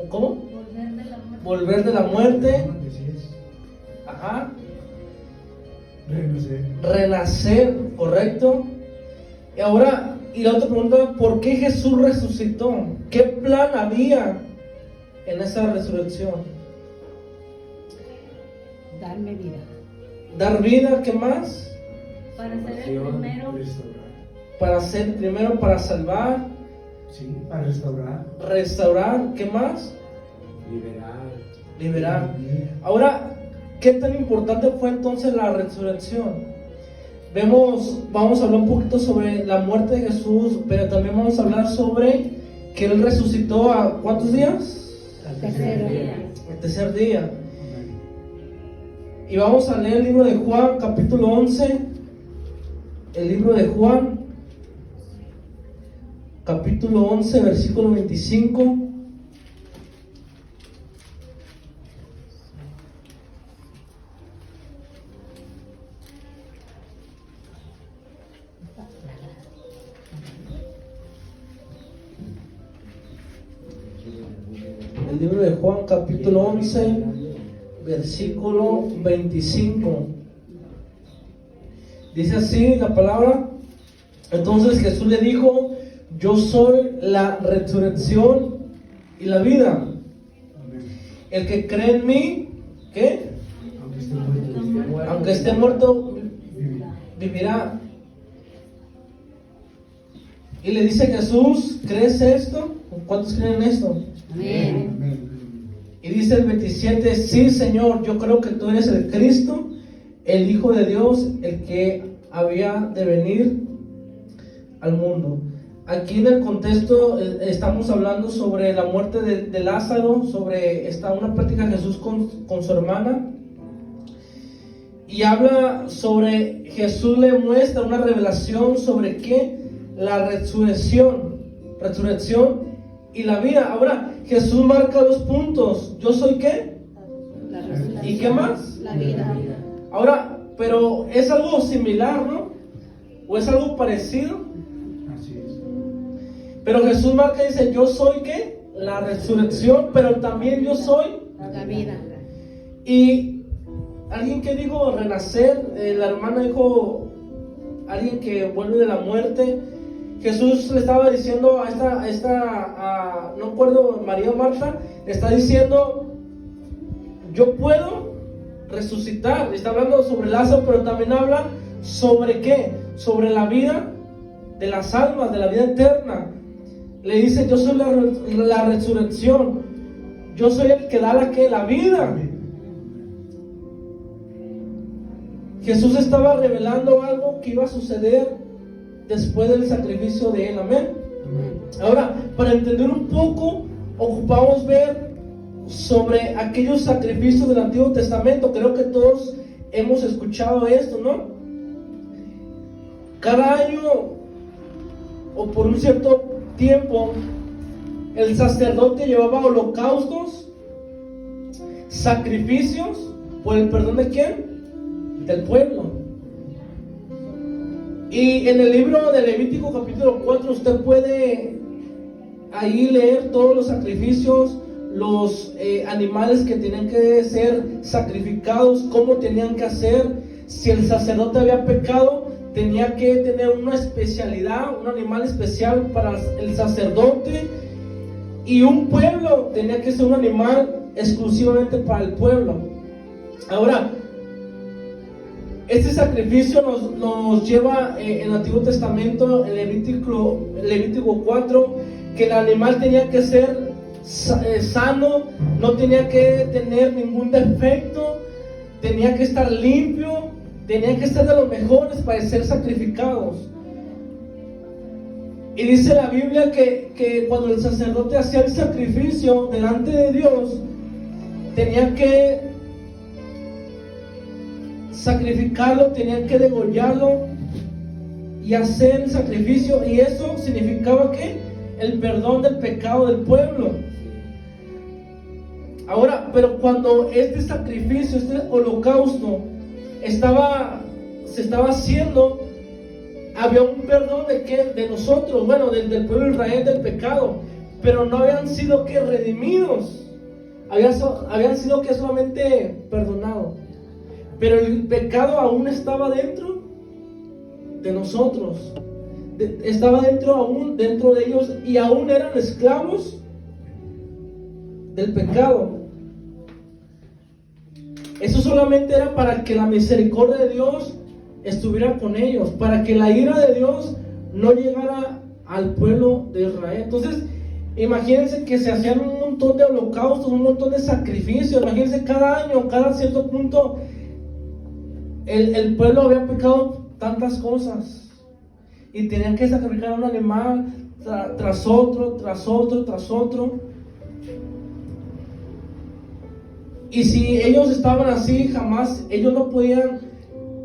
¿Cómo? Volver de la muerte. Volver de la muerte. Así es. Ajá. Renacer. Renacer, correcto. Y ahora, y la otra pregunta, ¿por qué Jesús resucitó? ¿Qué plan había en esa resurrección? Darme vida. Dar vida, ¿qué más? Para ser el primero. Restaurar. Para ser primero, para salvar, Sí, para restaurar. restaurar, ¿qué más? Liberar. Ahora, ¿qué tan importante fue entonces la resurrección? Vamos a hablar un poquito sobre la muerte de Jesús, pero también vamos a hablar sobre que Él resucitó a ¿cuántos días? Al tercer día. El tercer día. Y vamos a leer el libro de Juan, capítulo 11. El libro de Juan, capítulo 11, versículo 25. El libro de Juan, capítulo 11, versículo 25. Dice así la palabra. Entonces Jesús le dijo: yo soy la resurrección y la vida. El que cree en mí, ¿qué? Aunque esté muerto, vivirá. Y le dice Jesús: ¿crees esto? ¿Cuántos creen en esto? Amén. Y dice el 27: sí, Señor, yo creo que tú eres el Cristo, el Hijo de Dios, el que había de venir al mundo. Aquí en el contexto estamos hablando sobre la muerte de Lázaro, sobre una plática de Jesús con su hermana. Y habla sobre, Jesús le muestra una revelación sobre qué, la resurrección y la vida. Ahora Jesús marca dos puntos: yo soy qué, La resurrección. ¿y qué más? La vida. Ahora, pero es algo similar, ¿no? ¿O es algo parecido? Así es. Pero Jesús marca y dice: yo soy qué, la resurrección, pero también yo soy. La vida. Y alguien que dijo renacer, la hermana dijo alguien que vuelve de la muerte. Jesús le estaba diciendo no recuerdo, María o Marta, le está diciendo: yo puedo resucitar. Está hablando sobre Lázaro, pero también habla sobre qué, sobre la vida de las almas, de la vida eterna. Le dice: yo soy la resurrección, yo soy el que da la vida. Jesús estaba revelando algo que iba a suceder después del sacrificio de Él. Amén. Ahora, para entender un poco, ocupamos ver sobre aquellos sacrificios del Antiguo Testamento. Creo que todos hemos escuchado esto, ¿no? Cada año, o por un cierto tiempo, el sacerdote llevaba holocaustos, sacrificios, por el perdón ¿de quién? Del pueblo. Y en el libro de Levítico capítulo 4 usted puede ahí leer todos los sacrificios, los animales que tenían que ser sacrificados, cómo tenían que hacer. Si el sacerdote había pecado, tenía que tener una especialidad, un animal especial para el sacerdote, y un pueblo tenía que ser un animal exclusivamente para el pueblo. Ahora, este sacrificio nos lleva en el Antiguo Testamento, en Levítico 4, que el animal tenía que ser sano, no tenía que tener ningún defecto, tenía que estar limpio, tenía que ser de los mejores para ser sacrificados. Y dice la Biblia que cuando el sacerdote hacía el sacrificio delante de Dios, tenía que sacrificarlo, tenían que degollarlo y hacer el sacrificio, y eso significaba que el perdón del pecado del pueblo. Ahora, pero cuando este sacrificio, este holocausto se estaba haciendo, había un perdón de qué, de nosotros, bueno, del pueblo de Israel, del pecado, pero no habían sido que redimidos, habían sido que solamente perdonados. Pero el pecado aún estaba dentro de nosotros, estaba aún dentro de ellos, y aún eran esclavos del pecado. Eso solamente era para que la misericordia de Dios estuviera con ellos, para que la ira de Dios no llegara al pueblo de Israel. Entonces, imagínense que se hacían un montón de holocaustos, un montón de sacrificios. Imagínense cada año, cada cierto punto, el pueblo había pecado tantas cosas y tenían que sacrificar a un animal tras otro, tras otro, tras otro. Y si ellos estaban así, jamás ellos no podían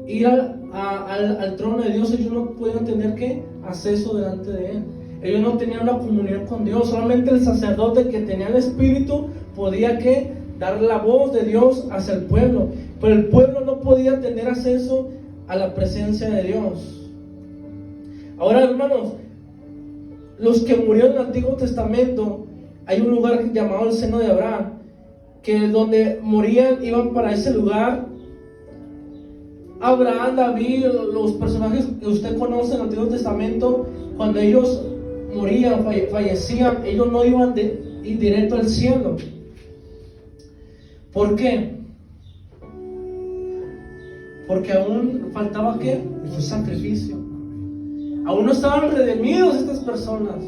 ir al trono de Dios. Ellos no podían tener ¿qué? Acceso delante de Él. Ellos no tenían una comunión con Dios. Solamente el sacerdote que tenía el Espíritu podía ¿qué? Dar la voz de Dios hacia el pueblo. Pero el pueblo no podía tener acceso a la presencia de Dios. Ahora, hermanos, los que murieron en el Antiguo Testamento, hay un lugar llamado el seno de Abraham, que donde morían iban para ese lugar. Abraham, David, los personajes que usted conoce en el Antiguo Testamento, cuando ellos morían, fallecían, ellos no iban directo al cielo. ¿Por qué? Porque aún faltaba ¿qué? Ese sacrificio. Aún no estaban redimidos estas personas.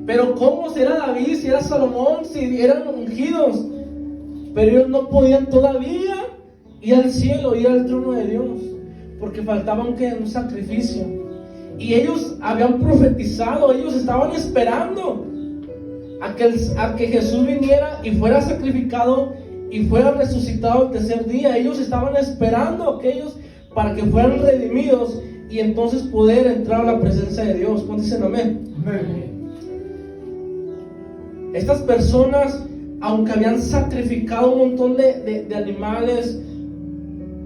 Pero ¿cómo si era David, si era Salomón, si eran ungidos? Pero ellos no podían todavía ir al cielo, ir al trono de Dios, porque faltaba un sacrificio. Y ellos habían profetizado, ellos estaban esperando a que Jesús viniera y fuera sacrificado y fuera resucitado el tercer día. Ellos estaban esperando a aquellos para que fueran redimidos y entonces poder entrar a la presencia de Dios. ¿Cuántos dicen amén? Amén. Estas personas, aunque habían sacrificado un montón de animales,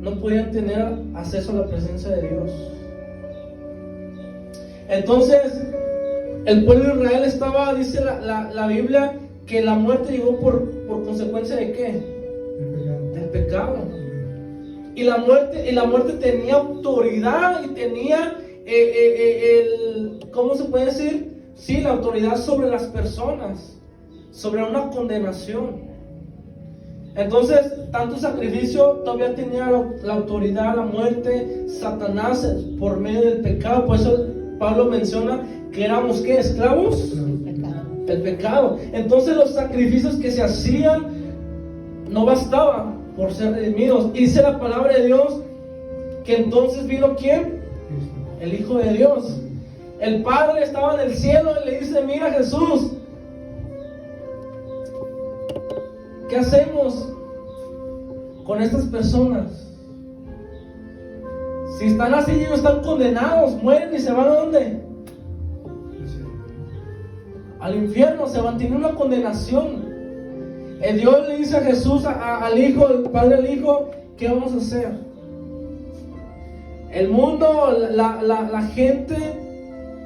no podían tener acceso a la presencia de Dios. Entonces, el pueblo de Israel estaba, dice la Biblia, que la muerte llegó por consecuencia de ¿qué? Del pecado. Y la muerte tenía autoridad y tenía, ¿cómo se puede decir? Sí, la autoridad sobre las personas, sobre una condenación. Entonces, tanto sacrificio todavía tenía la autoridad, la muerte, Satanás por medio del pecado. Por eso Pablo menciona que éramos ¿qué? Esclavos del pecado. Entonces los sacrificios que se hacían no bastaban por ser redimidos. Y dice la palabra de Dios que entonces vino ¿quién? El Hijo de Dios. El Padre estaba en el cielo y le dice: mira, Jesús, ¿qué hacemos con estas personas? Si están así, ellos están condenados, mueren y se van ¿a dónde? Al infierno, se mantiene una condenación. Dios le dice a Jesús, al Hijo, el Padre al Hijo: ¿qué vamos a hacer? El mundo, la gente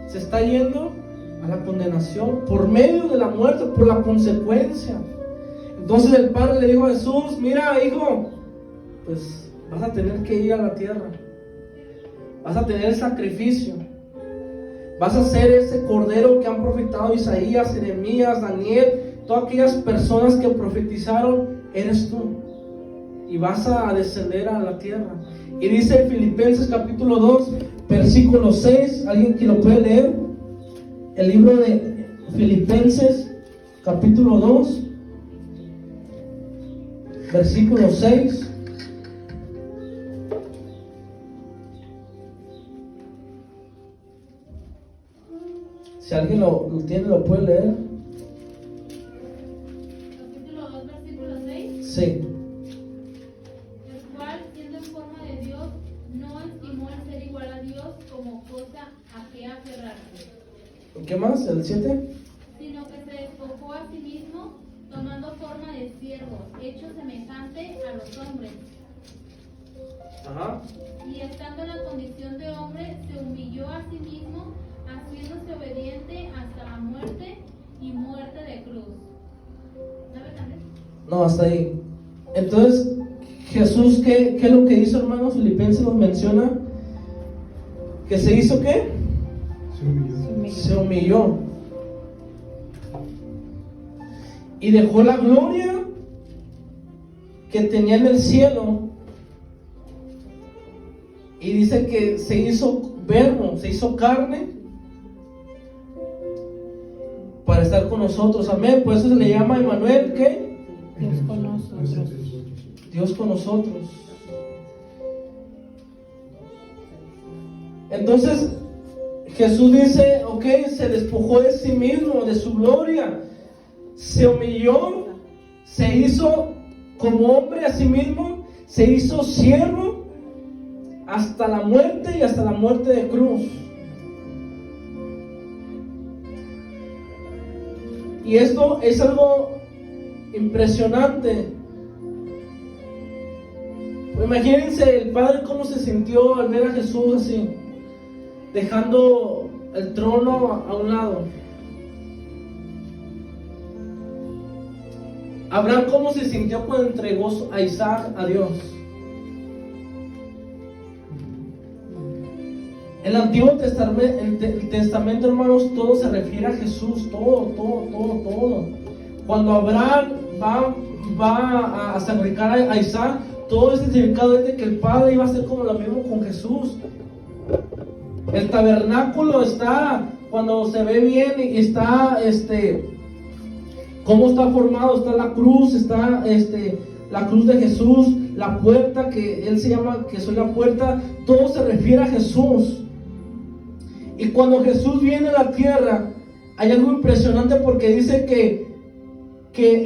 se está yendo a la condenación por medio de la muerte, por la consecuencia. Entonces el Padre le dijo a Jesús: mira, hijo, pues vas a tener que ir a la tierra, vas a tener el sacrificio, vas a ser ese cordero que han profetizado Isaías, Jeremías, Daniel, todas aquellas personas que profetizaron, eres tú, y vas a descender a la tierra. Y dice en Filipenses capítulo 2, versículo 6, ¿alguien que lo puede leer? El libro de Filipenses capítulo 2, versículo 6. Si alguien lo tiene, lo puede leer. Capítulo 2, versículo 6. Sí. El cual, siendo en forma de Dios, no estimó el ser igual a Dios como cosa a que aferrarse, ¿Qué más? ¿El 7? sino que se despojó a sí mismo, tomando forma de siervo, hecho semejante a los hombres. Ajá. Y estando en la condición de hombre, se humilló a sí mismo, haciéndose obediente hasta la muerte y muerte de cruz. No, hasta ahí. Entonces, Jesús, ¿qué es lo que hizo, hermanos? Filipenses nos menciona que se hizo ¿qué? Se humilló. Y dejó la gloria que tenía en el cielo. Y dice que se hizo verbo, se hizo carne para estar con nosotros. Amén. Por eso se le llama Emmanuel, ¿qué? Dios con nosotros. Dios con nosotros. Entonces Jesús dice, ok, se despojó de sí mismo, de su gloria, se humilló, se hizo como hombre a sí mismo, se hizo siervo hasta la muerte y hasta la muerte de cruz. Y esto es algo impresionante. Imagínense el Padre cómo se sintió al ver a Jesús así, dejando el trono a un lado. Abraham cómo se sintió cuando entregó a Isaac a Dios. En el Antiguo Testamento, hermanos, todo se refiere a Jesús, todo. Cuando Abraham va a sacrificar a Isaac, todo el significado es de que el Padre iba a ser como lo mismo con Jesús. El tabernáculo está, cuando se ve bien, y está, cómo está formado, está la cruz, está, la cruz de Jesús, la puerta, que Él se llama, que soy la puerta, todo se refiere a Jesús. Y cuando Jesús viene a la tierra, hay algo impresionante porque dice que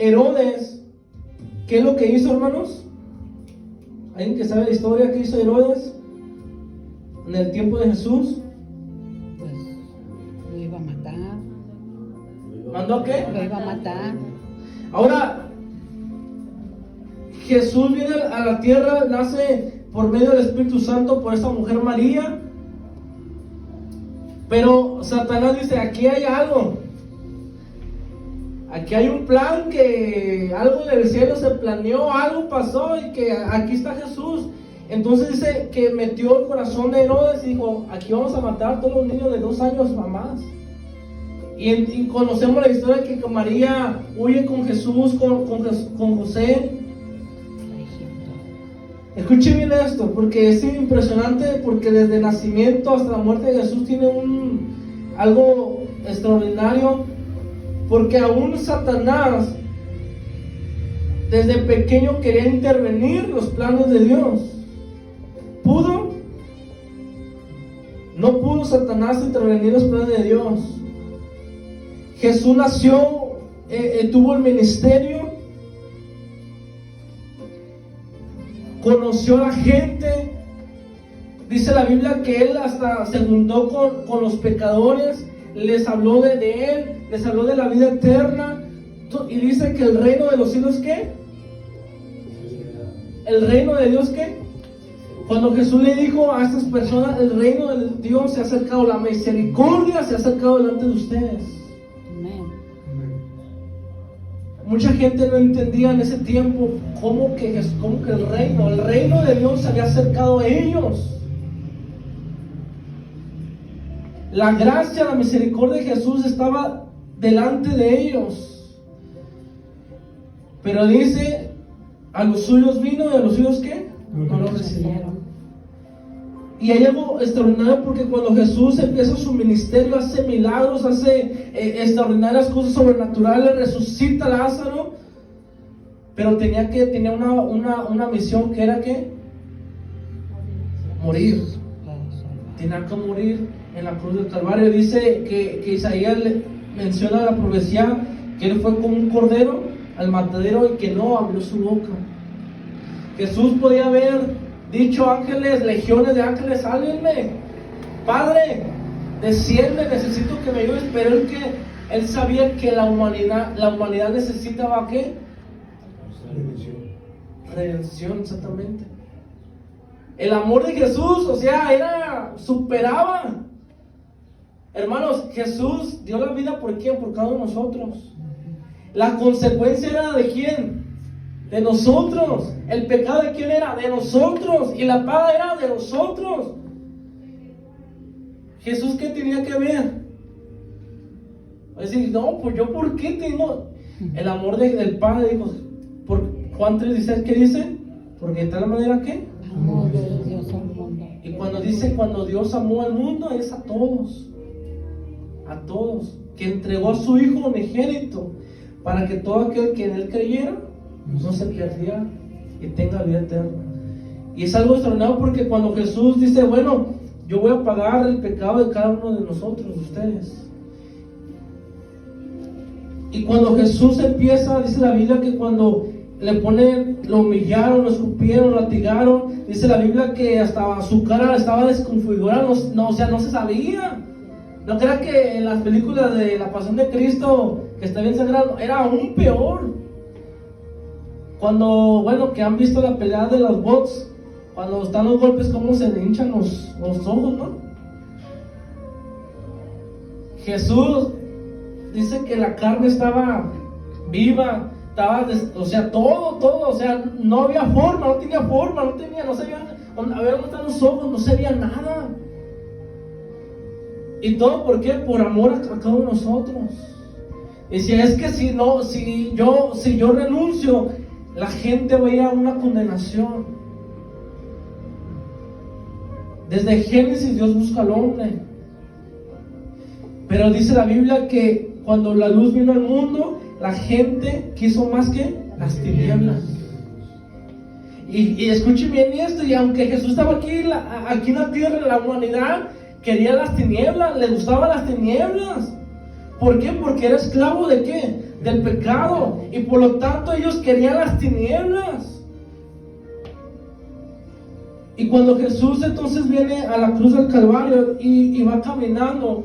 Herodes, ¿qué es lo que hizo, hermanos? ¿Alguien que sabe la historia que hizo Herodes en el tiempo de Jesús? Pues lo iba a matar. ¿Mandó a qué? Lo iba a matar. Ahora, Jesús viene a la tierra, nace por medio del Espíritu Santo por esta mujer María. Pero Satanás dice, aquí hay algo. Aquí hay un plan, que algo del cielo se planeó, algo pasó y que aquí está Jesús. Entonces dice que metió el corazón de Herodes y dijo, aquí vamos a matar a todos los niños de 2 años a más. Y conocemos la historia que María huye con Jesús, con José. Escuche bien esto, porque es impresionante, porque desde el nacimiento hasta la muerte de Jesús tiene algo extraordinario, porque aún Satanás desde pequeño quería intervenir los planes de Dios. ¿Pudo? No pudo Satanás intervenir los planes de Dios. Jesús nació, tuvo el ministerio, conoció a la gente. Dice la Biblia que Él hasta se juntó con los pecadores, les habló de Él, les habló de la vida eterna. Y dice que el reino de los cielos, ¿qué? El reino de Dios, ¿qué? Cuando Jesús le dijo a estas personas, el reino de Dios se ha acercado, la misericordia se ha acercado delante de ustedes. Amén. Mucha gente no entendía en ese tiempo cómo que el reino de Dios se había acercado a ellos. La gracia, la misericordia de Jesús estaba delante de ellos. Pero dice, a los suyos vino y a los suyos ¿qué? No lo recibieron. Y hay algo extraordinario porque cuando Jesús empieza su ministerio, hace milagros, hace extraordinarias cosas sobrenaturales, resucita a Lázaro, pero tenía una misión que era ¿qué? Morir. Tenía que morir en la cruz del Calvario. Dice que Isaías menciona la profecía que Él fue como un cordero al matadero y que no abrió su boca. Jesús podía haber dicho, ángeles, legiones de ángeles, sálvenme, Padre, desciende, necesito que me ayudes. Pero Él sabía que la humanidad necesitaba ¿qué? Redención, exactamente. El amor de Jesús, o sea, superaba. Hermanos, Jesús dio la vida por quién, por cada uno de nosotros. La consecuencia era de quién, De nosotros. ¿El pecado de quién era? De nosotros. Y la paga era de nosotros. Jesús, ¿qué tenía que ver? Va a decir, no, pues yo, ¿por qué tengo el amor del Padre? Dijo, por Juan 3:16, ¿qué dice? Porque de tal manera que Amor de Dios al mundo. y cuando dice cuando Dios amó al mundo es a todos, que entregó a su Hijo unigénito para que todo aquel que en Él creyera no se perdiera y tenga vida eterna. Y es algo extraordinario porque cuando Jesús dice, bueno, yo voy a pagar el pecado de cada uno de nosotros, de ustedes. Y cuando Jesús empieza, dice la Biblia que cuando lo humillaron, lo escupieron, lo latigaron, dice la Biblia que hasta su cara estaba desconfigurada, no se sabía. No crea que en las películas de la Pasión de Cristo, que está bien sangrado, era aún peor. Cuando, bueno, que han visto la pelea de los box, cuando están los golpes, cómo se le hinchan los ojos, ¿no? Jesús dice que la carne estaba viva, o sea, todo, o sea, no había forma, no tenía forma, no se veía, a ver dónde están los ojos, no se veía nada. ¿Y todo por qué? Por amor a cada uno de nosotros. Y si es que si yo renuncio, la gente va a ir a una condenación. Desde Génesis Dios busca al hombre. Pero dice la Biblia que cuando la luz vino al mundo, la gente quiso más que las tinieblas. Y escuchen bien esto, y aunque Jesús estaba aquí en la tierra, la humanidad quería las tinieblas, le gustaban las tinieblas. ¿Por qué? Porque era esclavo de ¿qué? Del pecado. Y por lo tanto ellos querían las tinieblas. Y cuando Jesús entonces viene a la cruz del Calvario y va caminando,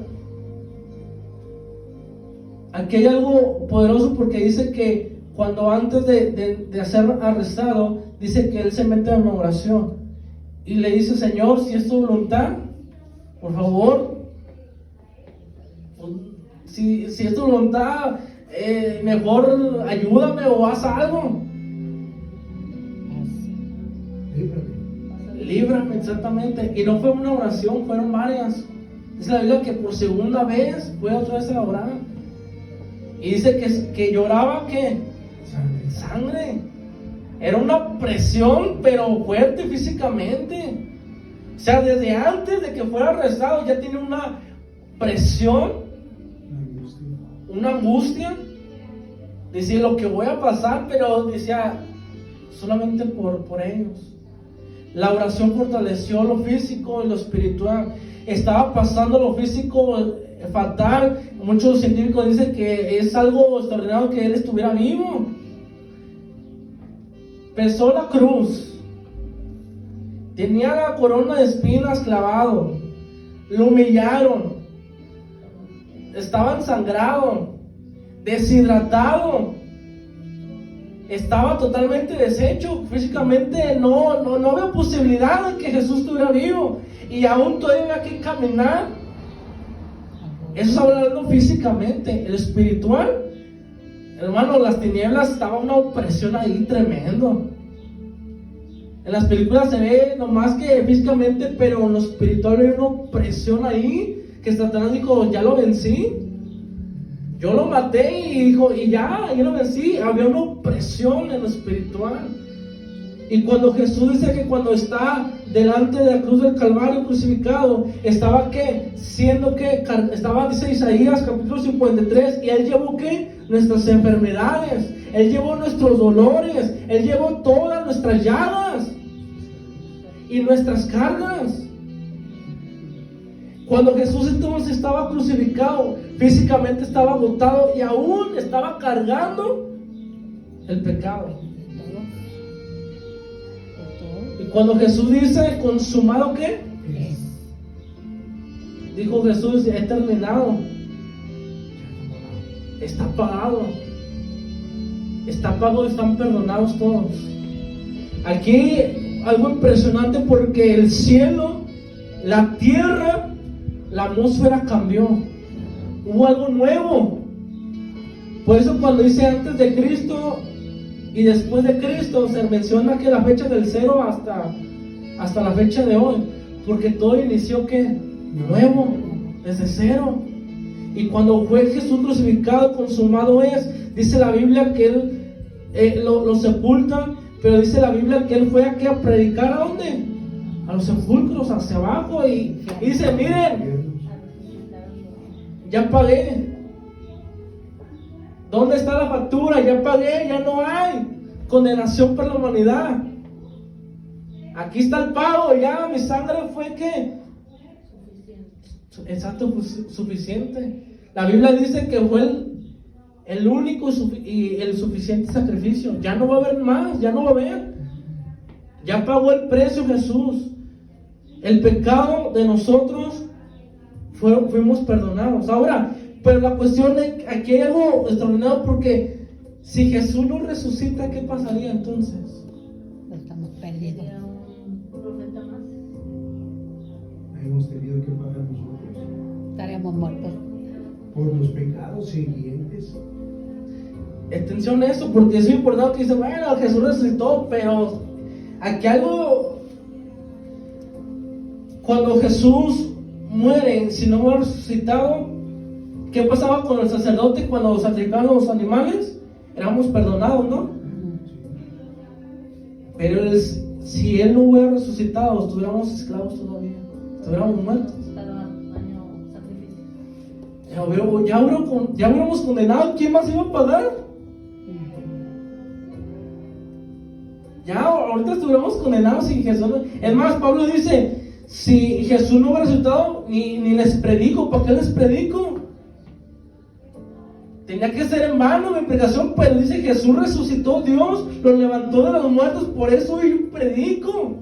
aquí hay algo poderoso porque dice que cuando antes de ser arrestado, dice que él se mete en una oración y le dice, Señor, si es tu voluntad, por favor, si es tu voluntad, mejor ayúdame o haz algo. Líbrame, exactamente. Y no fue una oración, fueron varias. Dice la Biblia que por segunda vez fue otra vez a orar. Y dice que lloraba, ¿qué? Sangre. Era una presión, pero fuerte físicamente. O sea, desde antes de que fuera arrestado ya tiene una presión, una angustia. Decía lo que voy a pasar, pero decía solamente por ellos. La oración fortaleció lo físico y lo espiritual. Estaba pasando lo físico fatal. Muchos científicos dicen que es algo extraordinario que él estuviera vivo. Pesó la cruz. Tenía la corona de espinas clavado. Lo humillaron. Estaba ensangrado, deshidratado. Estaba totalmente deshecho. Físicamente no había posibilidad de que Jesús estuviera vivo. Y aún todavía había que caminar. Eso es hablando físicamente. El espiritual, hermano, las tinieblas, estaba una opresión ahí tremendo. En las películas se ve nomás que físicamente, pero en lo espiritual hay una opresión ahí, que Satanás dijo, ya lo vencí. Yo lo maté y dijo, y ya lo vencí. Había una opresión en lo espiritual. Y cuando Jesús dice que cuando está delante de la cruz del Calvario crucificado, estaba ¿qué? Siendo que estaba, dice Isaías capítulo 53, y Él llevó ¿qué? Nuestras enfermedades, Él llevó nuestros dolores, Él llevó todas nuestras llagas y nuestras cargas. Cuando Jesús entonces estaba crucificado, físicamente estaba agotado y aún estaba cargando el pecado. Y cuando Jesús dice, ¿consumado qué? Dijo Jesús, he terminado. Está pagado. Está pagado y están perdonados todos. Aquí algo impresionante porque el cielo, la tierra, la atmósfera cambió. Hubo algo nuevo. Por eso cuando dice antes de Cristo Y después de Cristo se menciona que la fecha del 0 hasta la fecha de hoy, porque todo inició que nuevo, desde 0. Y cuando fue Jesús crucificado, consumado es, dice la Biblia que Él lo sepultan, pero dice la Biblia que Él fue aquí a predicar, ¿a dónde? A los sepulcros, hacia abajo, y dice, miren, ya pagué. ¿Dónde está la factura? Ya pagué, ya no hay condenación para la humanidad. Aquí está el pago, ya mi sangre fue que exacto, pues, suficiente. La Biblia dice que fue el único y el suficiente sacrificio. Ya no va a haber más, ya no va a haber. Ya pagó el precio Jesús. El pecado de nosotros fuimos perdonados. Ahora, pero la cuestión es que aquí hay algo extraordinario, porque si Jesús no resucita, ¿qué pasaría entonces? Estamos perdidos. Hemos tenido que pagar nosotros Estaremos muertos. por los pecados siguientes. Atención a eso, porque es importante que dice, bueno, Jesús resucitó, pero aquí algo, cuando Jesús muere, si no hubiera resucitado, ¿qué pasaba con el sacerdote cuando sacrificaban los animales? Éramos perdonados, ¿no? Pero si Él no hubiera resucitado, estuviéramos esclavos todavía, estuviéramos muertos. Ya hubiéramos condenado. ¿Quién más iba a pagar? Ya ahorita estuviéramos condenados sin Jesús. Es más, Pablo dice, si Jesús no hubiera resucitado, ni les predico. ¿Para qué les predico? Tenía que ser en vano mi predicación, pero dice Jesús resucitó, Dios lo levantó de los muertos, por eso yo predico.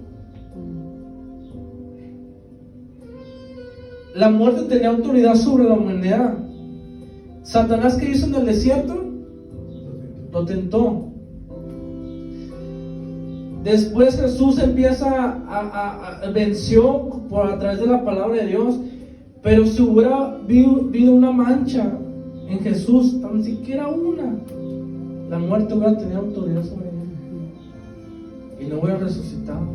La muerte tenía autoridad sobre la humanidad. Satanás, ¿qué hizo en el desierto? Lo tentó. Después Jesús empieza venció a través de la palabra de Dios. Pero si hubiera habido una mancha en Jesús, tan siquiera una, la muerte hubiera tenido autoridad sobre él y no hubiera resucitado.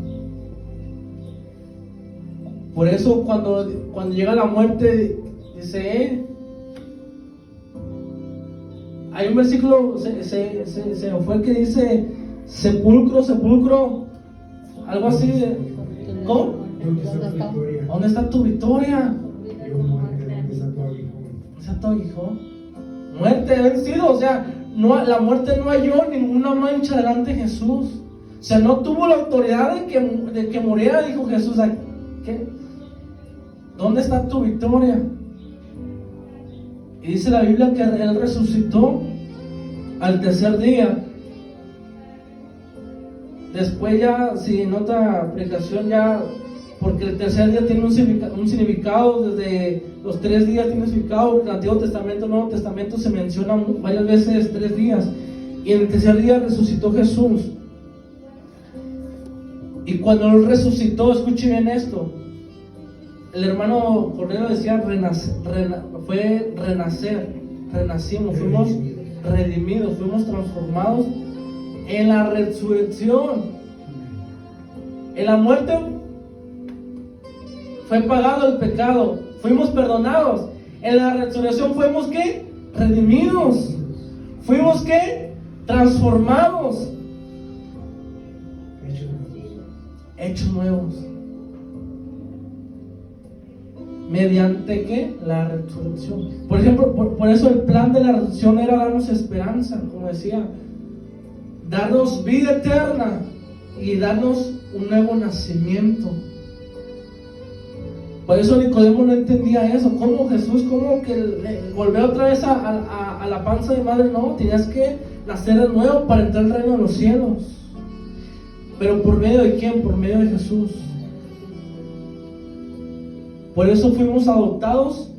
Por eso cuando llega la muerte, dice, hay un versículo, se fue el que dice, sepulcro, sepulcro, algo así de, ¿cómo? ¿Dónde está tu victoria? ¿Dónde está tu victoria? Yo muerte, ¿dónde está tu aguijón? ¿Dónde está tu aguijón? Muerte vencido, o sea, no, la muerte no halló ninguna mancha delante de Jesús. O sea, no tuvo la autoridad de que muriera, dijo Jesús, ¿qué? ¿Dónde está tu victoria? Y dice la Biblia que Él resucitó al tercer día. Después ya, si en otra aplicación ya, porque el tercer día tiene un significado, desde los 3 días tiene un significado. En el Antiguo Testamento, Nuevo Testamento se menciona varias veces 3 días. Y en el tercer día resucitó Jesús. Y cuando Él resucitó, escuchen bien esto. El hermano Cornelio decía fue renacer, renacimos, fuimos redimidos, fuimos transformados en la resurrección. En la muerte fue pagado el pecado, fuimos perdonados. En la resurrección fuimos ¿qué? Redimidos. Fuimos ¿qué? Transformados. Hechos nuevos. ¿Mediante qué? La resurrección. Por ejemplo, por eso el plan de la resurrección era darnos esperanza, como decía, darnos vida eterna y darnos un nuevo nacimiento. Por eso Nicodemo no entendía eso. ¿Cómo Jesús? ¿Cómo que volver otra vez a la panza de madre? No, tenías que nacer de nuevo para entrar al reino de los cielos. Pero ¿por medio de quién? Por medio de Jesús. Por eso fuimos adoptados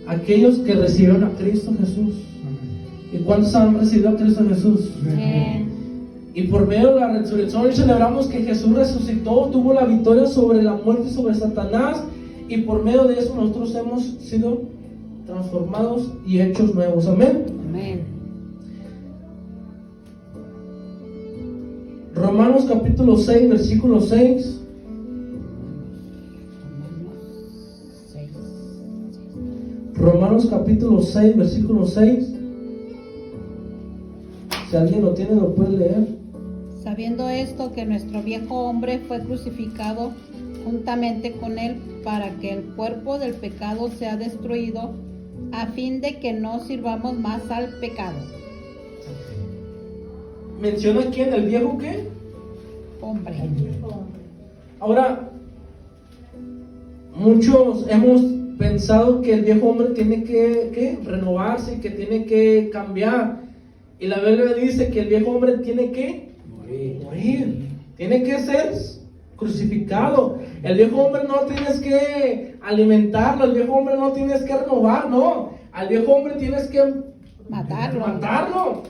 aquellos que recibieron a Cristo Jesús. ¿Y cuántos han recibido a Cristo Jesús? Y por medio de la resurrección hoy celebramos que Jesús resucitó, tuvo la victoria sobre la muerte y sobre Satanás, y por medio de eso nosotros hemos sido transformados y hechos nuevos. Amén. Amén. Romanos capítulo 6, versículo 6. Romanos capítulo 6, versículo 6. Si alguien lo tiene, lo puede leer. Sabiendo esto, que nuestro viejo hombre fue crucificado juntamente con él, para que el cuerpo del pecado sea destruido, a fin de que no sirvamos más al pecado. ¿Menciona quién? ¿El viejo qué? Hombre. Ahora, muchos hemos pensado que el viejo hombre tiene que renovarse y que tiene que cambiar. Y la Biblia dice que el viejo hombre tiene que morir. Tiene que ser crucificado. El viejo hombre no tienes que alimentarlo, el viejo hombre no tienes que renovar, no. Al viejo hombre tienes que matarlo.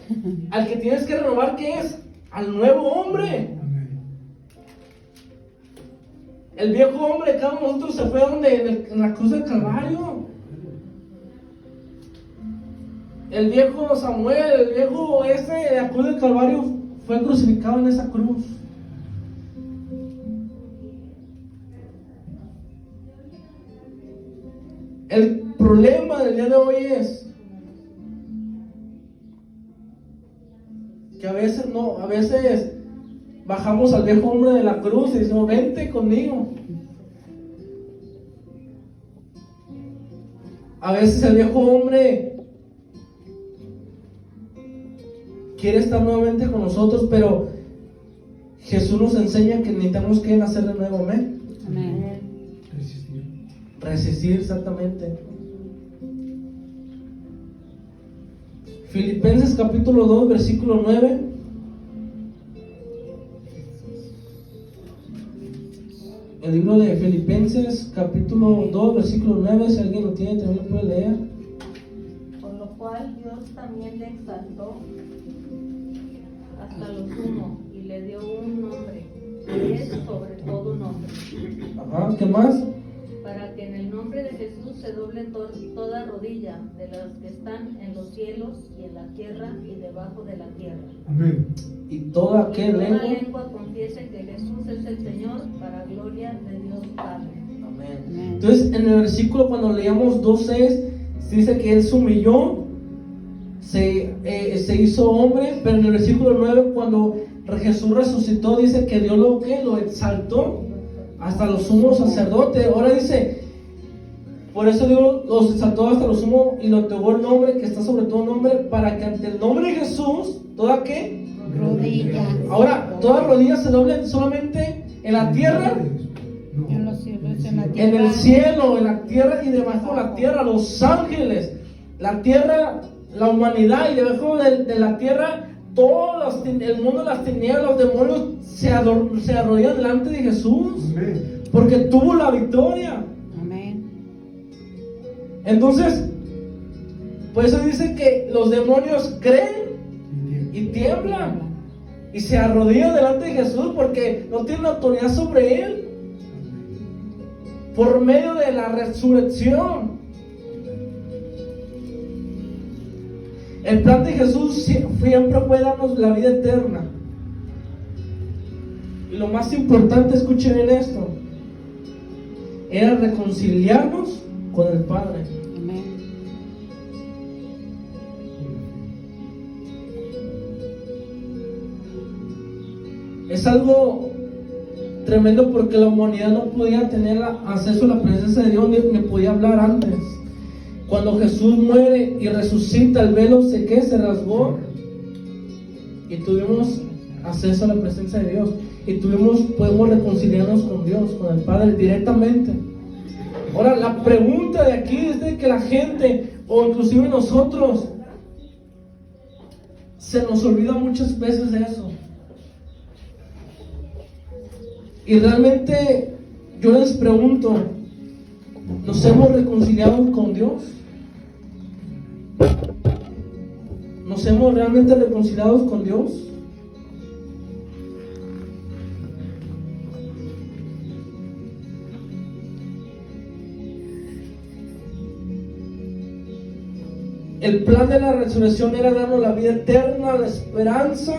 Al que tienes que renovar, ¿qué es? Al nuevo hombre. Amén. El viejo hombre, cada uno de nosotros se fue en la cruz del Calvario. El viejo Samuel, el viejo ese de la cruz del Calvario fue crucificado en esa cruz. El problema del día de hoy es que a veces bajamos al viejo hombre de la cruz y decimos, vente conmigo. A veces el viejo hombre quiere estar nuevamente con nosotros, pero Jesús nos enseña que necesitamos que nacer de nuevo, amén. Amén. Resistir, exactamente. Filipenses capítulo 2, versículo 9. El libro de Filipenses capítulo 2, versículo 9, si alguien lo tiene también lo puede leer. Por lo cual Dios también le exaltó hasta lo sumo y le dio un nombre, que es sobre todo nombre, Ajá, ¿qué más? para que en el nombre de Jesús se doble toda rodilla de las que están en los cielos y en la tierra y debajo de la tierra. Amén. Y toda Y aquella toda lengua. lengua confiese que Jesús es el Señor, para gloria de Dios Padre. Amén. Entonces, en el versículo cuando leíamos 2:6, dice que Él se humilló, se hizo hombre, pero en el versículo 9, cuando Jesús resucitó, dice que Dios lo exaltó hasta los sumos sacerdotes. Ahora dice, por eso Dios los exaltó hasta los sumos y le otorgó el nombre que está sobre todo nombre, para que ante el nombre de Jesús, ¿toda qué? Rodilla. Ahora, todas rodillas se doblen solamente en la tierra, En los cielos, en la en tierra. el cielo, en la tierra y debajo de la tierra, los ángeles, la tierra, la humanidad, y debajo de la tierra, el mundo de las tinieblas, los demonios se arrodillan delante de Jesús, Amén. porque tuvo la victoria. Amén. Entonces, por eso dice que los demonios creen y tiemblan y se arrodillan delante de Jesús, porque no tienen autoridad sobre él por medio de la resurrección. El plan de Jesús siempre fue darnos la vida eterna. Y lo más importante, escuchen bien esto, era reconciliarnos con el Padre. Amén. Es algo tremendo, porque la humanidad no podía tener acceso a la presencia de Dios, ni podía hablar antes. Cuando Jesús muere y resucita, el velo se rasgó y tuvimos acceso a la presencia de Dios, y podemos reconciliarnos con Dios, con el Padre directamente. Ahora, la pregunta de aquí es de que la gente, o inclusive nosotros, se nos olvida muchas veces de eso. Y realmente yo les pregunto, ¿nos hemos reconciliado con Dios? ¿Nos hemos realmente reconciliado con Dios? El plan de la resurrección era darnos la vida eterna, la esperanza,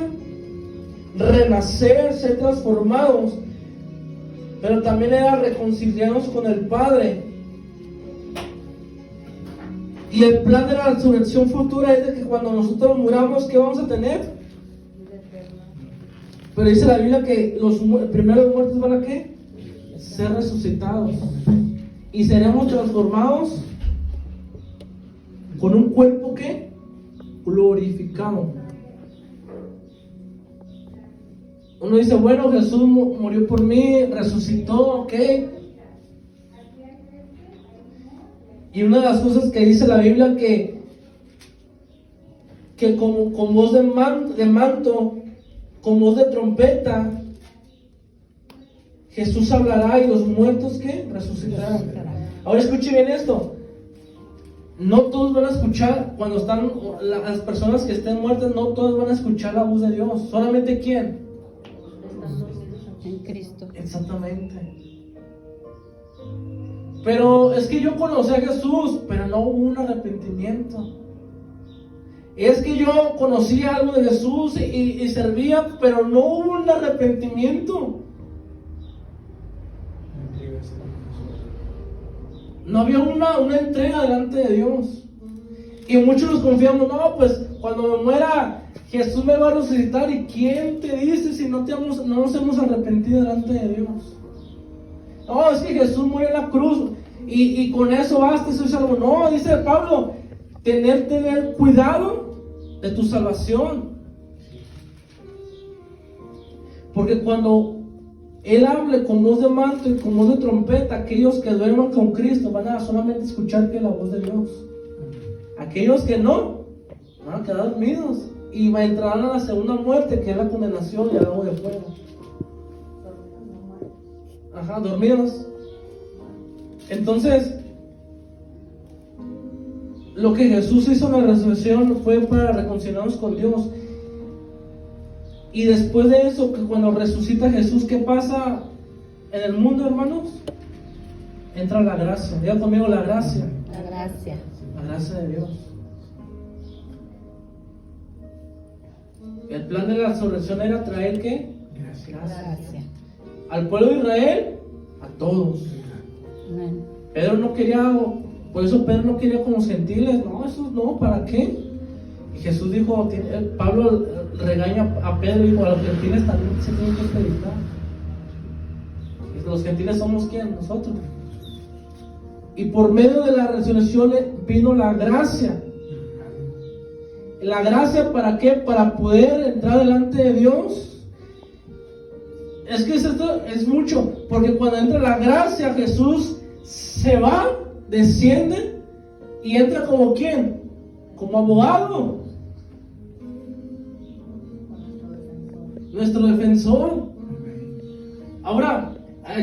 renacer, ser transformados, pero también era reconciliarnos con el Padre. Y el plan de la resurrección futura es de que cuando nosotros muramos, ¿qué vamos a tener? Pero dice la Biblia que los primeros muertos van a ¿qué? Ser resucitados. Y seremos transformados con un cuerpo ¿qué? Glorificado. Uno dice, bueno, Jesús murió por mí, resucitó, ¿ok? Y una de las cosas que dice la Biblia que con voz de manto, con voz de trompeta, Jesús hablará y los muertos ¿qué? Resucitarán. Ahora escuche bien esto. No todos van a escuchar, cuando están las personas que estén muertas, no todos van a escuchar la voz de Dios. ¿Solamente quién? En Cristo. Exactamente. Pero es que yo conocí a Jesús, pero no hubo un arrepentimiento. Es que yo conocía algo de Jesús y servía, pero no hubo un arrepentimiento. No había una entrega delante de Dios. Y muchos nos confiamos, no, pues cuando me muera Jesús me va a resucitar. ¿Y quién te dice si no nos hemos arrepentido delante de Dios? No, es que Jesús murió en la cruz y con eso basta, soy salvo. No, dice Pablo, tener cuidado de tu salvación. Porque cuando Él hable con voz de manto y con voz de trompeta, aquellos que duerman con Cristo van a solamente escuchar que la voz de Dios. Aquellos que no, van a quedar dormidos y entrarán a la segunda muerte, que es la condenación y el lago de fuego. Ajá, dormidos. Entonces, lo que Jesús hizo en la resurrección fue para reconciliarnos con Dios. Y después de eso, que cuando resucita Jesús, ¿qué pasa en el mundo, hermanos? Entra la gracia. Diga conmigo la gracia. La gracia. La gracia de Dios. El plan de la resurrección era traer ¿qué? Gracia. Al pueblo de Israel, a todos. Amén. Pedro no quería, por eso Pedro no quería con los gentiles. No, eso no, ¿para qué? Y Jesús dijo, Pablo regaña a Pedro y dijo, a los gentiles también se tienen que predicar. Los gentiles somos ¿quién? Nosotros. Y por medio de la resurrección vino la gracia. ¿La gracia para qué? Para poder entrar delante de Dios. Es que esto es mucho, porque cuando entra la gracia, Jesús se va, desciende y entra como ¿quién? Como abogado. Nuestro defensor. Ahora,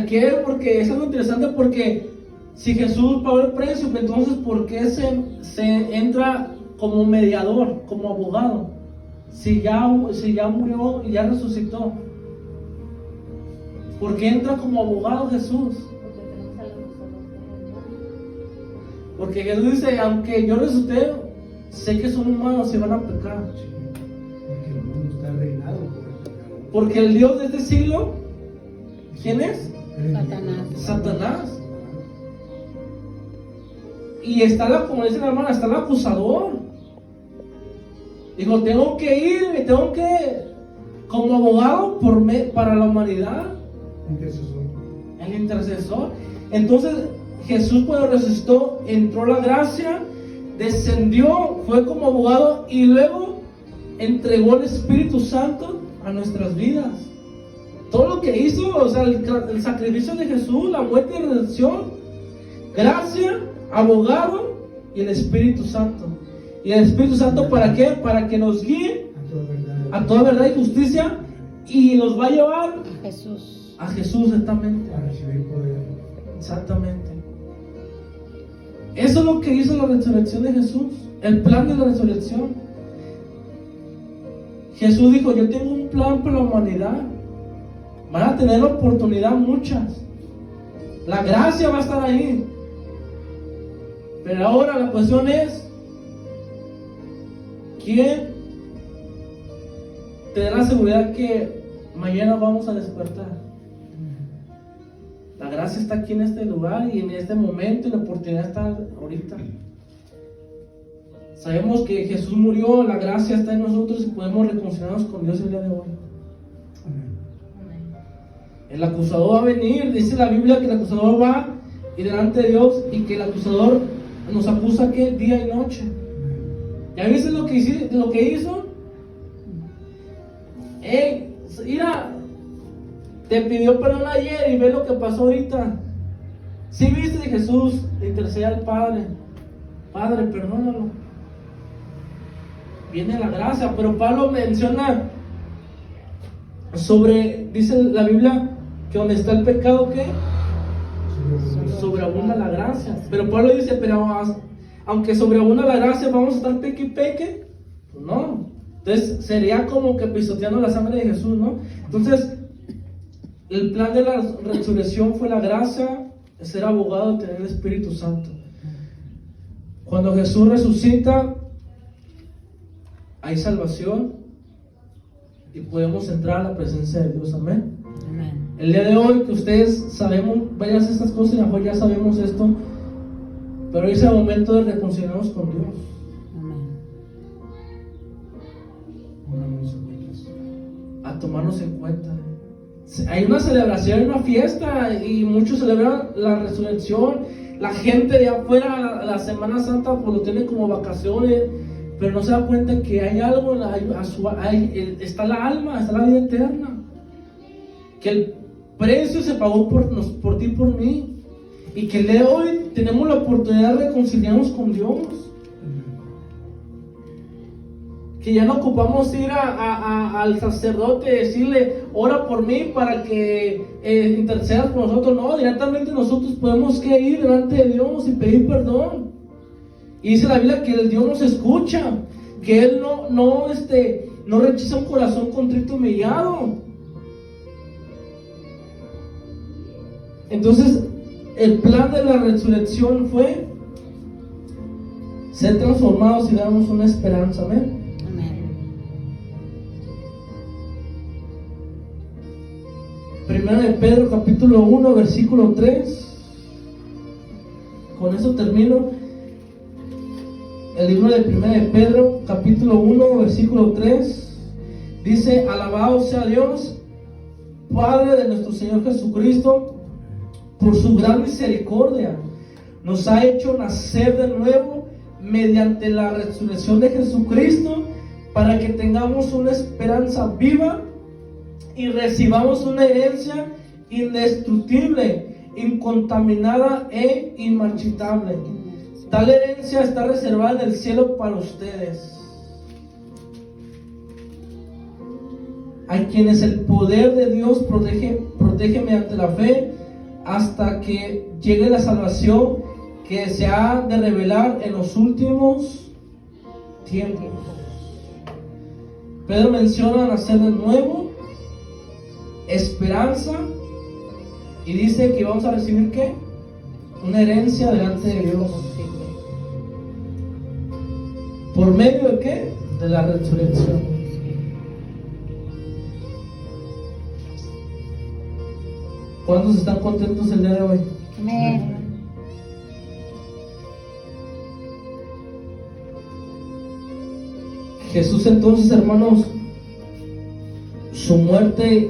¿qué? Porque es algo interesante, porque si Jesús pagó el precio, entonces ¿por qué se entra como mediador, como abogado? Si ya murió y ya resucitó, ¿por qué entra como abogado Jesús? Porque Jesús dice, aunque yo resucité, sé que son humanos y van a pecar. Porque el mundo está reinado por el pecado. Porque el Dios de este siglo, ¿quién es? Satanás. Satanás. Y está como dice la hermana, está el acusador. Dijo, tengo que ir, tengo que, como abogado para la humanidad. Intercesor. El intercesor. Entonces Jesús, cuando resucitó, entró la gracia, descendió, fue como abogado y luego entregó el Espíritu Santo a nuestras vidas. Todo lo que hizo, o sea, el sacrificio de Jesús, la muerte y redención, gracia, abogado y el Espíritu Santo. ¿Y el Espíritu Santo para qué? Para que nos guíe a toda verdad y justicia, y nos va a llevar A Jesús. a Jesús, exactamente. Para recibir poder. Exactamente. Eso es lo que hizo la resurrección de Jesús, el plan de la resurrección. Jesús dijo, yo tengo un plan para la humanidad. Van a tener oportunidad muchas. La gracia va a estar ahí. Pero ahora la cuestión es, ¿quién te da la seguridad que mañana vamos a despertar. La gracia está aquí en este lugar y en este momento, y la oportunidad está ahorita. Sabemos que Jesús murió, la gracia está en nosotros y podemos reconciliarnos con Dios el día de hoy. El acusador va a venir, dice la Biblia que el acusador va y delante de Dios, y que el acusador nos acusa que día y noche. ¿Ya viste lo que hizo? Mira, te pidió perdón ayer y ve lo que pasó ahorita. Si viste que Jesús le intercede al Padre, Padre, perdónalo. Viene la gracia, pero Pablo menciona dice la Biblia que donde está el pecado, ¿qué? Sobreabunda la gracia. Pero Pablo dice, pero aunque sobreabunda la gracia, ¿vamos a estar peque y peque? Pues no. Entonces sería como que pisoteando la sangre de Jesús, ¿no? Entonces, el plan de la resurrección fue la gracia, ser abogado y tener el Espíritu Santo. Cuando Jesús resucita, hay salvación y podemos entrar a la presencia de Dios. Amén. Amén. El día de hoy, que ustedes sabemos varias de estas cosas, y mejor ya sabemos esto, pero es el momento de reconciliarnos con Dios. Amén. A tomarnos en cuenta. Hay una celebración, una fiesta, y muchos celebran la resurrección. La gente de afuera, la Semana Santa, pues lo tiene como vacaciones, pero no se da cuenta que hay algo, está la alma, está la vida eterna, que el precio se pagó por ti y por mí, y que el día de hoy tenemos la oportunidad de reconciliarnos con Dios, que ya no ocupamos ir al sacerdote y decirle, ora por mí para que intercedas por nosotros. No, directamente nosotros podemos ir delante de Dios y pedir perdón. Y dice la Biblia que el Dios nos escucha, que Él no rechaza un corazón contrito y humillado. Entonces, el plan de la resurrección fue ser transformados y darnos una esperanza. Amén. Amén. Primera de Pedro capítulo 1 versículo 3. Con eso termino. El libro de Primera de Pedro capítulo 1 versículo 3 dice: alabado sea Dios, Padre de nuestro Señor Jesucristo, por su gran misericordia nos ha hecho nacer de nuevo mediante la resurrección de Jesucristo, para que tengamos una esperanza viva y recibamos una herencia indestructible, incontaminada e inmarchitable. Tal herencia está reservada en el cielo para ustedes, a quienes el poder de Dios protege mediante la fe, hasta que llegue la salvación que se ha de revelar en los últimos tiempos. Pedro menciona nacer de nuevo, esperanza, y dice que vamos a recibir ¿qué? Una herencia delante de Dios. ¿Por medio de qué? De la resurrección. ¿Cuántos están contentos el día de hoy? Amén. Jesús entonces, hermanos, su muerte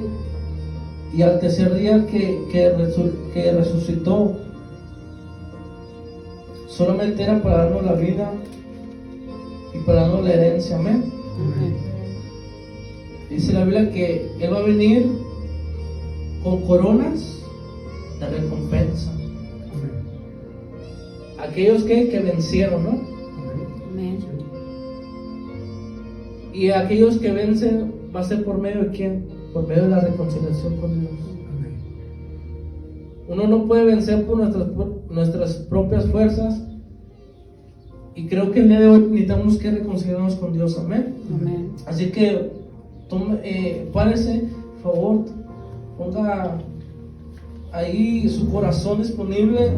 y al tercer día que resucitó, solamente era para darnos la vida y para darnos la herencia. Amén. Amén. Dice la Biblia que Él va a venir con coronas de recompensa. Aquellos que vencieron, ¿no? Amén. Y aquellos que vencen, va a ser por medio de quién? Por medio de la reconciliación con Dios. Uno no puede vencer por nuestras propias fuerzas, y creo que el día de hoy necesitamos que reconciliarnos con Dios. Amén. Amén. Así que párese, por favor, ponga ahí su corazón disponible.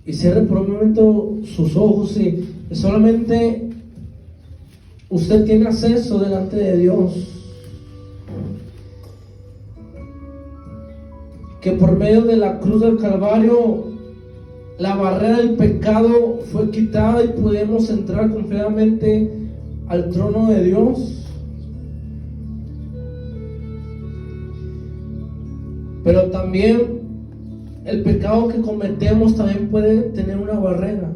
y cierre por un momento sus ojos y solamente usted tiene acceso delante de Dios. Que por medio de la cruz del Calvario la barrera del pecado fue quitada y podemos entrar confiadamente al trono de Dios. Pero también el pecado que cometemos también puede tener una barrera.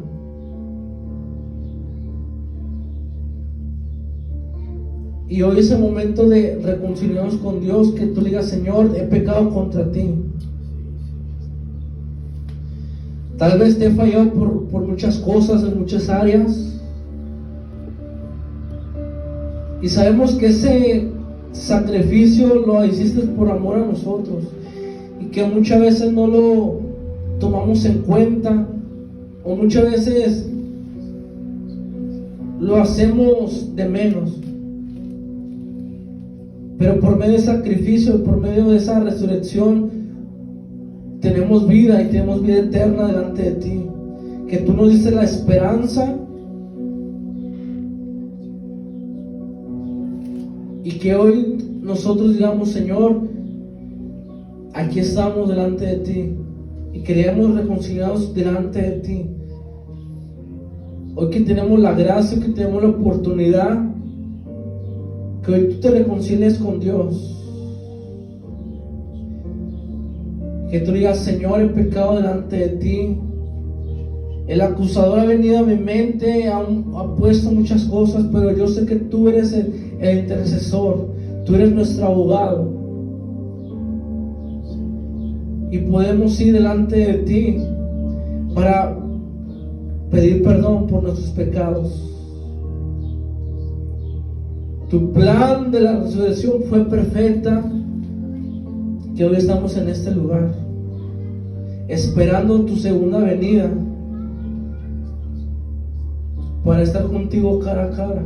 Y hoy es el momento de reconciliarnos con Dios, que tú digas: Señor, he pecado contra ti. Tal vez te he fallado por muchas cosas, en muchas áreas. Y sabemos que ese sacrificio lo hiciste por amor a nosotros. Y que muchas veces no lo tomamos en cuenta. O muchas veces lo hacemos de menos. Pero por medio del sacrificio, por medio de esa resurrección, tenemos vida y tenemos vida eterna delante de ti. Que tú nos diste la esperanza y que hoy nosotros digamos: Señor, aquí estamos delante de ti y queremos reconciliarnos delante de ti. Hoy que tenemos la gracia, que tenemos la oportunidad, que hoy tú te reconcilies con Dios. Que tú digas: Señor, he pecado delante de ti. El acusador ha venido a mi mente, ha puesto muchas cosas, pero yo sé que tú eres el intercesor, tú eres nuestro abogado. Y podemos ir delante de ti para pedir perdón por nuestros pecados. Tu plan de la resurrección fue perfecta, que hoy estamos en este lugar, esperando tu segunda venida, para estar contigo cara a cara.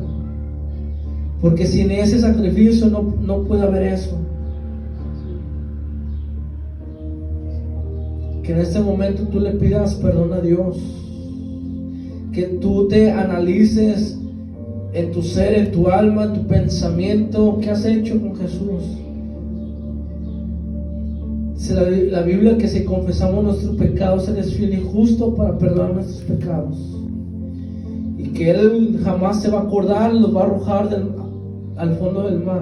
Porque sin ese sacrificio no puede haber eso. Que en este momento tú le pidas perdón a Dios. Que tú te analices en tu ser, en tu alma, en tu pensamiento, ¿qué has hecho con Jesús? Dice la Biblia que si confesamos nuestros pecados, Él es fiel y justo para perdonar nuestros pecados. Y que Él jamás se va a acordar, los va a arrojar al fondo del mar.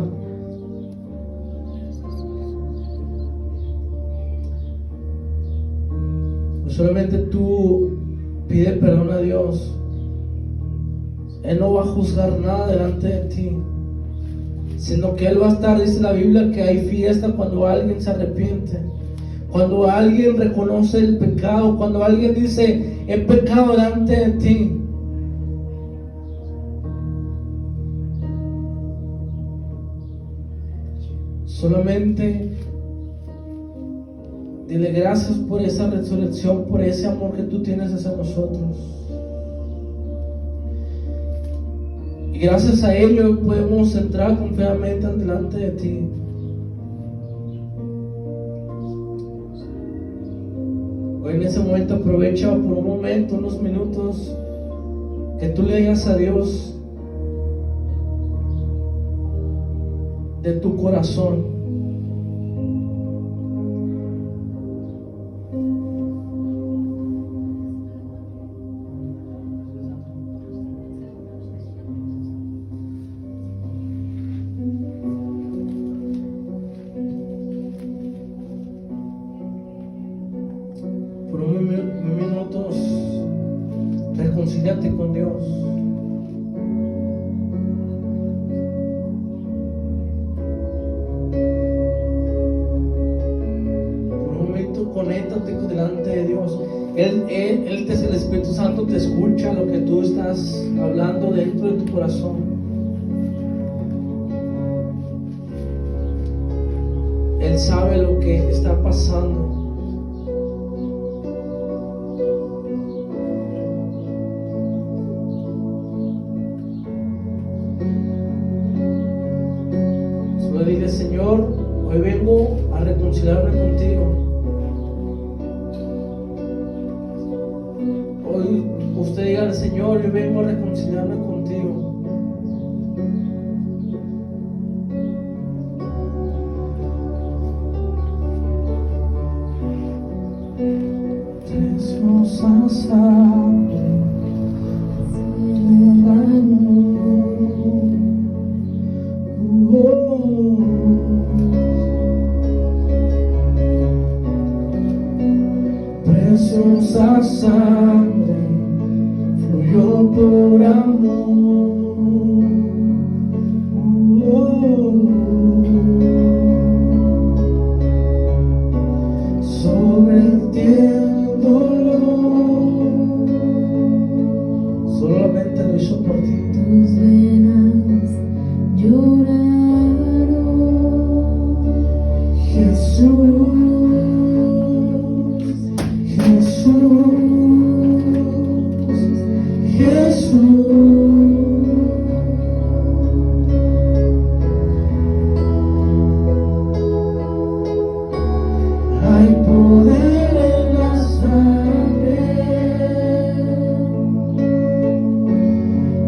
Pues solamente tú pide perdón a Dios. Él no va a juzgar nada delante de ti, sino que Él va a estar, dice la Biblia, que hay fiesta cuando alguien se arrepiente, cuando alguien reconoce el pecado, cuando alguien dice: he pecado delante de ti. Solamente dile gracias por esa resurrección, por ese amor que tú tienes hacia nosotros. Y gracias a ello podemos entrar confiadamente delante de ti. Hoy en ese momento aprovecha por un momento, unos minutos, que tú le digas a Dios de tu corazón: por unos minutos reconcíliate con Dios. Conéctate delante de Dios. Él el Espíritu Santo te escucha lo que tú estás hablando dentro de tu corazón. Él sabe lo que está pasando. Solo dile: Señor, hoy vengo a reconciliarme contigo. Hoy usted diga al Señor, yo vengo a reconciliarme contigo. Preciosa sangre preciosa sangre fluyó por amor. Sobre el tiempo solamente lo hizo por ti. Tus venas lloraron, Jesús, Jesús, Jesús. Hay poder en la sangre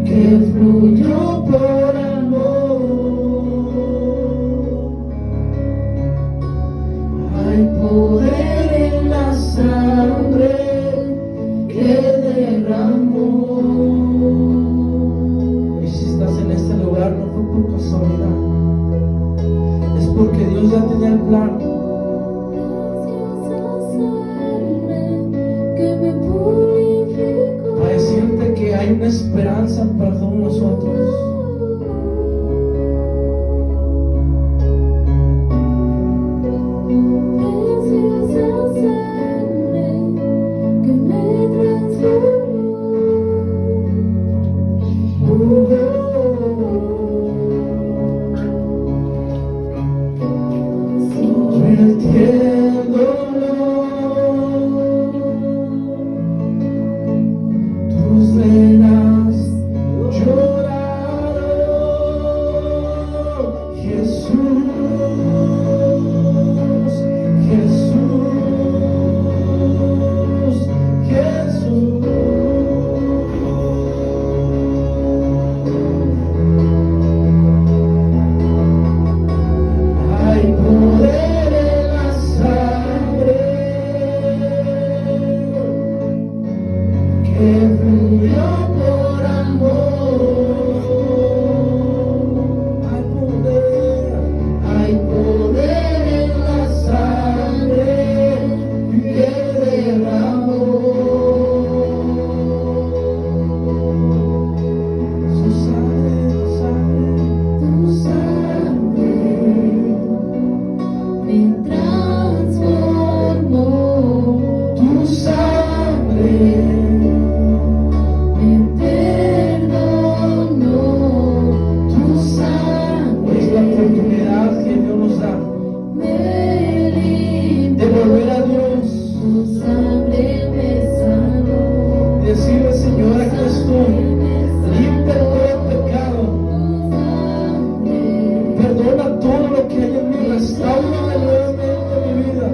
que fluyó por amor. Hay poder en la sangre que derramó. Y si estás en este lugar no fue por casualidad, es porque Dios ya tenía el plan. que me purificó. Para decirte que hay una esperanza para todos nosotros. Preciosa sangre que me transformó. Tus venas lloraron, Jesús, Jesús, Jesús. Hay poder en la sangre que fluyó por amor. Hay poder en la sangre que derramó. Su sangre, Tu sangre me transformó. tu sangre. Me perdonó. Tu sangre Es la oportunidad que Dios nos da me de limpió. volver a Dios Tu sangre me sanó. y decirle, Señor, aquí estoy, limpia todo pecado, perdona todo lo que hay en mí, restaura nuevamente mi vida.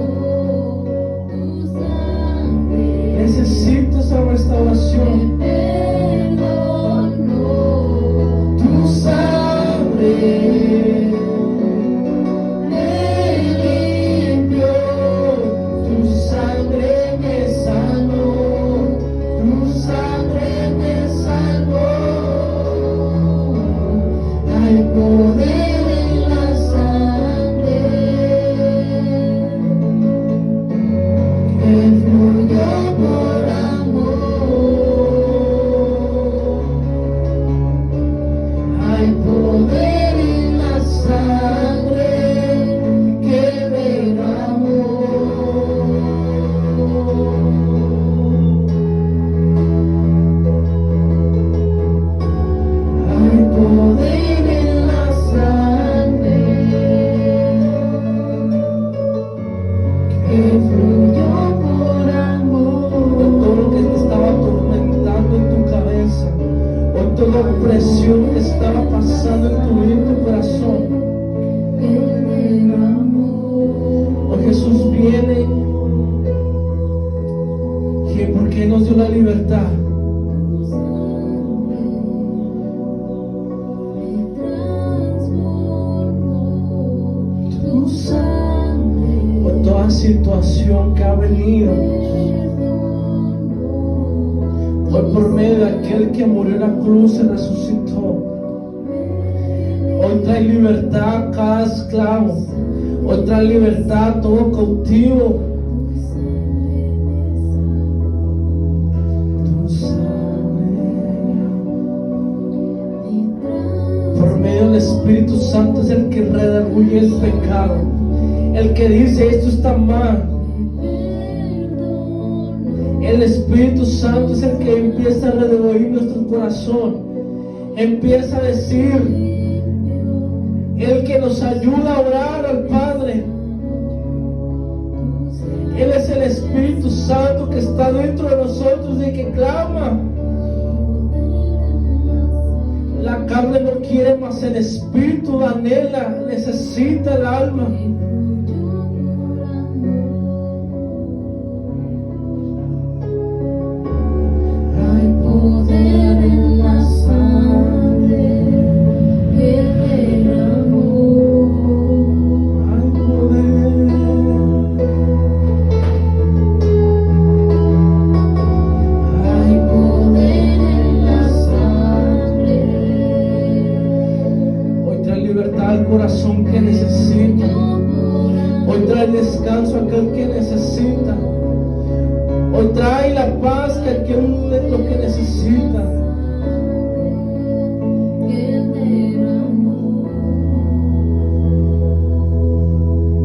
Necesito esa restauración. Tu sangre me toda situación que ha venido. Hoy por medio de aquel que murió en la cruz y resucitó, hoy trae libertad a cada esclavo. Hoy trae libertad a todo cautivo. Tu sangre, por medio del Espíritu Santo, es el que redarguye el pecado, el que dice esto está mal. El Espíritu Santo es el que empieza a redarguir nuestro corazón, empieza a decir, el que nos ayuda a orar al Padre. Él es el Espíritu Santo que está dentro de nosotros y que clama. La carne no quiere, más el Espíritu anhela, necesita el alma. Hay poder en la sangre que derramó. Hay poder. Hay poder en la sangre. Hoy trae libertad al corazón que necesita. Hoy trae descanso a aquel que necesita. Hoy trae la paz que aquel lo que necesita.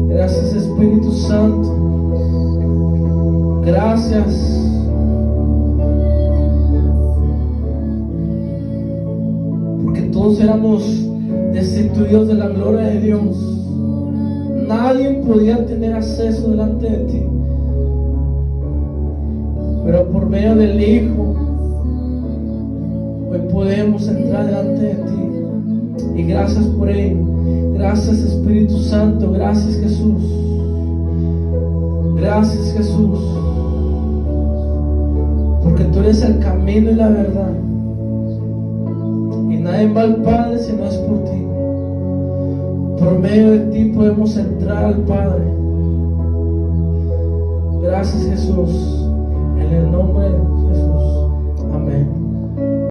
Gracias, Espíritu Santo. Gracias. Porque todos éramos destituidos de la gloria de Dios. Nadie podía tener acceso delante de ti. Pero por medio del Hijo, hoy podemos entrar delante de ti. Y gracias por ello. Gracias, Espíritu Santo. Gracias, Jesús. Gracias, Jesús. Porque tú eres el camino y la verdad. Y nadie va al Padre si no es por ti. Por medio de ti podemos entrar al Padre. Gracias, Jesús. En el nombre de Jesús. Amén.